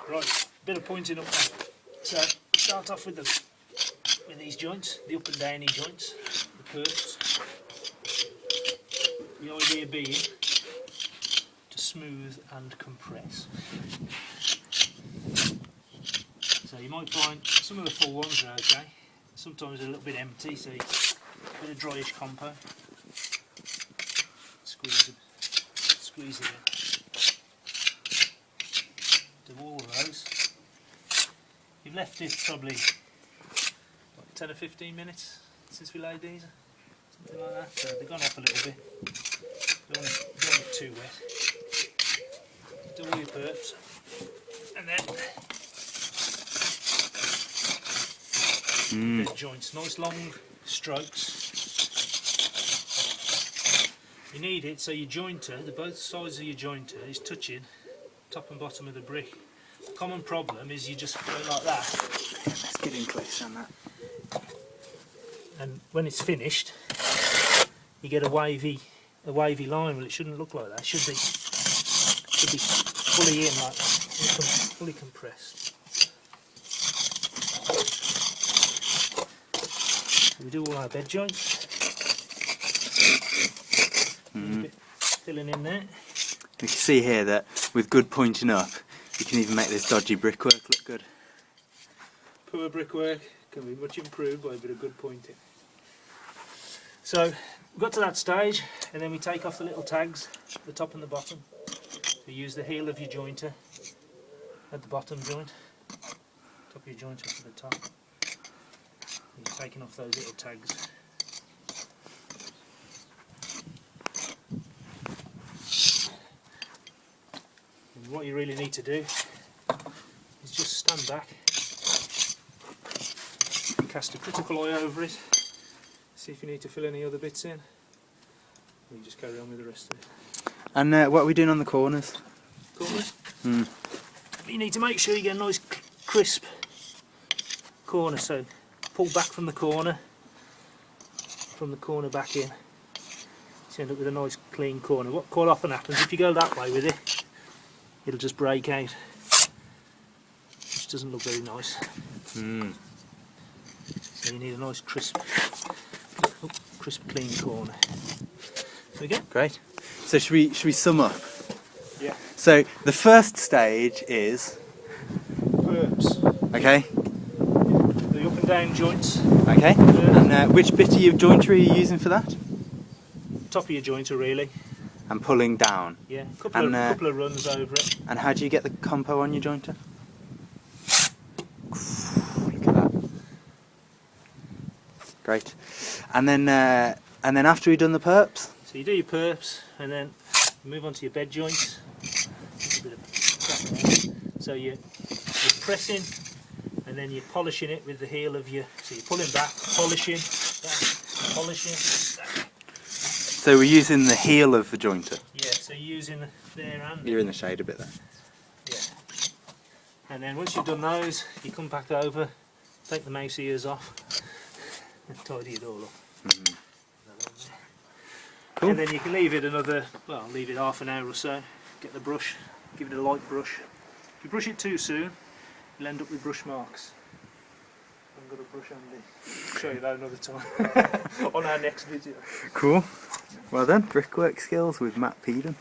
Right, bit of pointing up now. So start off with these joints, the up and downy joints, the perps. The idea being to smooth and compress. So you might find some of the full ones are okay, sometimes they're a little bit empty, so a bit of dryish compo. Squeeze it in. Do all of those. You've left it probably what, 10 or 15 minutes since we laid these, something like that. So they've gone off a little bit. Don't want it too wet. Do all your perps, and then bit of joints, nice long strokes. You need it so your jointer, both sides of your jointer is touching top and bottom of the brick. The common problem is you just go like that. Let's get in close on that. And when it's finished, you get a wavy line. Well, it shouldn't look like that. It should be fully in, like fully compressed. So we do all our bed joints. Filling in there. We can see here that with good pointing up, you can even make this dodgy brickwork look good. Poor brickwork can be much improved by a bit of good pointing. So we got to that stage, and then we take off the little tags, the top and the bottom. So use the heel of your jointer at the bottom joint, top of your joint up to the top. And you're taking off those little tags. And what you really need to do is just stand back and cast a critical eye over it. See if you need to fill any other bits in. And you just carry on with the rest of it. And what are we doing on the corners? Corners? You need to make sure you get a nice crisp corner, so pull back from the corner back in. So you end up with a nice clean corner. What quite often happens, if you go that way with it, it'll just break out, which doesn't look very nice. So you need a nice crisp clean corner. There we go. Great. So should we sum up? Yeah. So the first stage is Perps. okay. The up and down joints. Okay. And which bit of your jointer are you using for that? Top of your jointer really. And pulling down. Yeah. Couple of runs over it. And how do you get the compo on your jointer? Look at that. Great. And then after we've done the perps? So you do your perps and then move on to your bed joints. A bit of crack there. So you're pressing and then you're polishing it with the heel of your. So you're pulling back, polishing, back, polishing, back. So we're using the heel of the jointer? Yeah, so you're using there and You're in the shade a bit there. yeah. And then once you've done those, you come back over, take the mouse ears off and tidy it all up. Cool. And then you can leave it leave it half an hour or so, get the brush, give it a light brush. If you brush it too soon, you'll end up with brush marks. I've got a brush handy. I'll show you that another time on our next video. Cool. Well done, brickwork skills with Matt Peden.